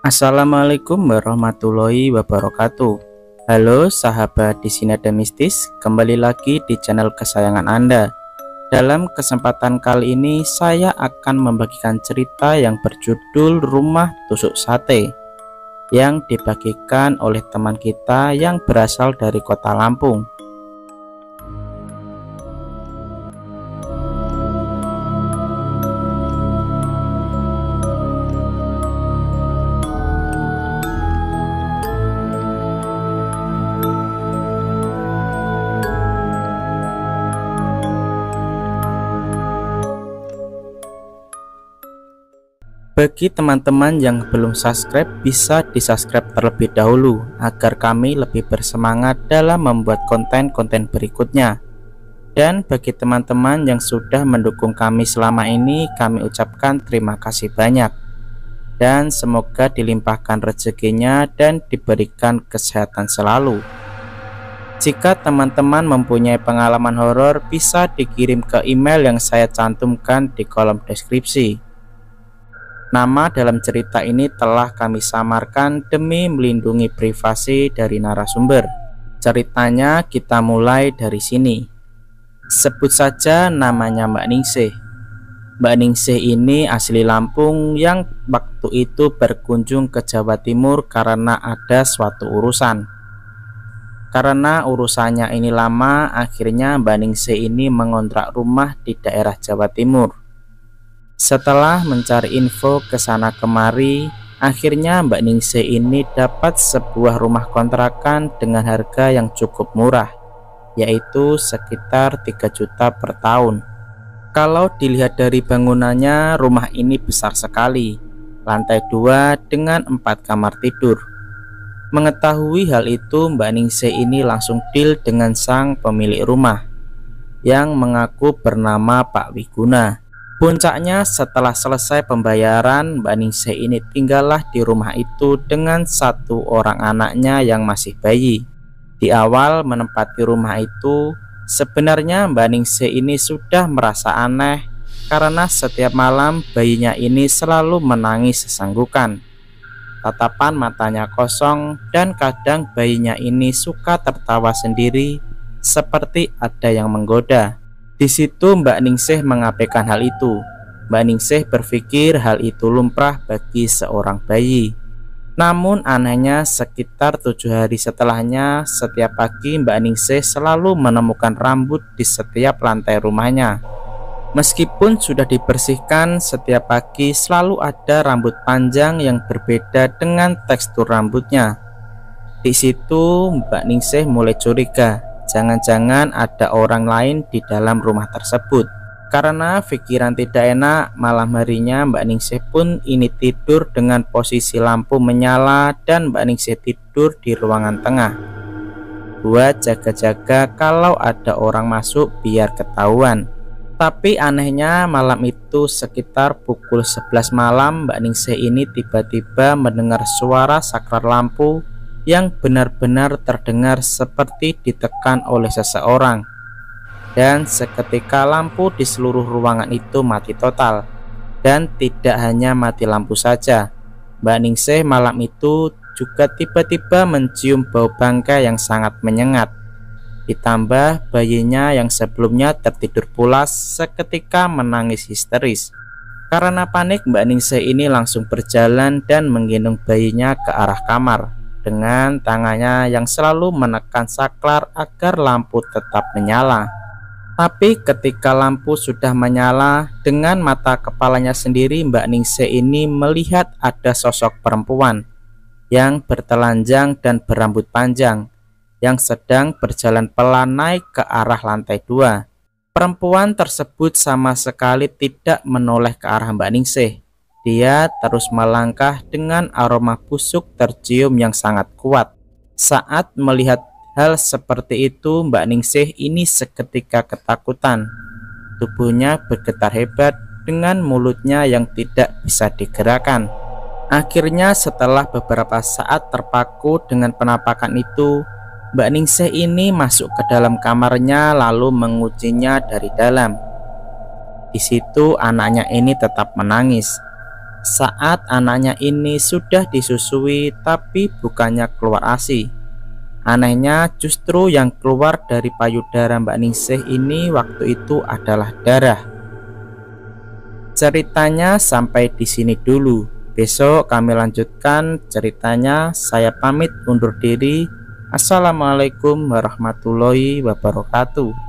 Assalamualaikum warahmatullahi wabarakatuh. Halo sahabat, di sini ada Mistis, kembali lagi di channel kesayangan Anda. Dalam kesempatan kali ini saya akan membagikan cerita yang berjudul Rumah Tusuk Sate yang dibagikan oleh teman kita yang berasal dari kota Lampung. Bagi teman-teman yang belum subscribe, bisa di-subscribe terlebih dahulu agar kami lebih bersemangat dalam membuat konten-konten berikutnya. Dan bagi teman-teman yang sudah mendukung kami selama ini, kami ucapkan terima kasih banyak. Dan semoga dilimpahkan rezekinya dan diberikan kesehatan selalu. Jika teman-teman mempunyai pengalaman horor, bisa dikirim ke email yang saya cantumkan di kolom deskripsi. Nama dalam cerita ini telah kami samarkan demi melindungi privasi dari narasumber. Ceritanya kita mulai dari sini. Sebut saja namanya Mbak Ningsih. Mbak Ningsih ini asli Lampung yang waktu itu berkunjung ke Jawa Timur karena ada suatu urusan. Karena urusannya ini lama, akhirnya Mbak Ningsih ini mengontrak rumah di daerah Jawa Timur. Setelah mencari info ke sana kemari, akhirnya Mbak Ningsih ini dapat sebuah rumah kontrakan dengan harga yang cukup murah, yaitu sekitar 3 juta per tahun. Kalau dilihat dari bangunannya, rumah ini besar sekali, lantai 2 dengan 4 kamar tidur. Mengetahui hal itu, Mbak Ningsih ini langsung deal dengan sang pemilik rumah, yang mengaku bernama Pak Wiguna. Puncaknya, setelah selesai pembayaran, Mbak Ningsih ini tinggallah di rumah itu dengan 1 orang anaknya yang masih bayi. Di awal menempati rumah itu, sebenarnya Mbak Ningsih ini sudah merasa aneh karena setiap malam bayinya ini selalu menangis sesanggukan. Tatapan matanya kosong dan kadang bayinya ini suka tertawa sendiri seperti ada yang menggoda. Di situ Mbak Ningsih mengabaikan hal itu. Mbak Ningsih berpikir hal itu lumrah bagi seorang bayi. Namun anehnya, sekitar 7 hari setelahnya, setiap pagi Mbak Ningsih selalu menemukan rambut di setiap lantai rumahnya. Meskipun sudah dibersihkan, setiap pagi selalu ada rambut panjang yang berbeda dengan tekstur rambutnya. Di situ Mbak Ningsih mulai curiga. Jangan-jangan ada orang lain di dalam rumah tersebut. Karena pikiran tidak enak, malam harinya Mbak Ningsih pun ini tidur dengan posisi lampu menyala dan Mbak Ningsih tidur di ruangan tengah buat jaga-jaga kalau ada orang masuk biar ketahuan. Tapi anehnya, malam itu sekitar pukul 11 malam Mbak Ningsih ini tiba-tiba mendengar suara saklar lampu yang benar-benar terdengar seperti ditekan oleh seseorang. Dan seketika lampu di seluruh ruangan itu mati total. Dan tidak hanya mati lampu saja, Mbak Ningsih malam itu juga tiba-tiba mencium bau bangkai yang sangat menyengat. Ditambah bayinya yang sebelumnya tertidur pulas seketika menangis histeris. Karena panik, Mbak Ningsih ini langsung berjalan dan menggendong bayinya ke arah kamar dengan tangannya yang selalu menekan saklar agar lampu tetap menyala. Tapi ketika lampu sudah menyala, dengan mata kepalanya sendiri Mbak Ningsih ini melihat ada sosok perempuan yang bertelanjang dan berambut panjang yang sedang berjalan pelan naik ke arah lantai 2. Perempuan tersebut sama sekali tidak menoleh ke arah Mbak Ningsih. Dia terus melangkah dengan aroma busuk tercium yang sangat kuat. Saat melihat hal seperti itu, Mbak Ningsih ini seketika ketakutan. Tubuhnya bergetar hebat dengan mulutnya yang tidak bisa digerakkan. Akhirnya setelah beberapa saat terpaku dengan penampakan itu, Mbak Ningsih ini masuk ke dalam kamarnya lalu menguncinya dari dalam. Di situ anaknya ini tetap menangis. saat anaknya ini sudah disusui tapi bukannya keluar ASI. Anehnya justru yang keluar dari payudara Mbak Ningsih ini waktu itu adalah darah. Ceritanya sampai di sini dulu. Besok kami lanjutkan ceritanya. Saya pamit undur diri. Assalamualaikum warahmatullahi wabarakatuh.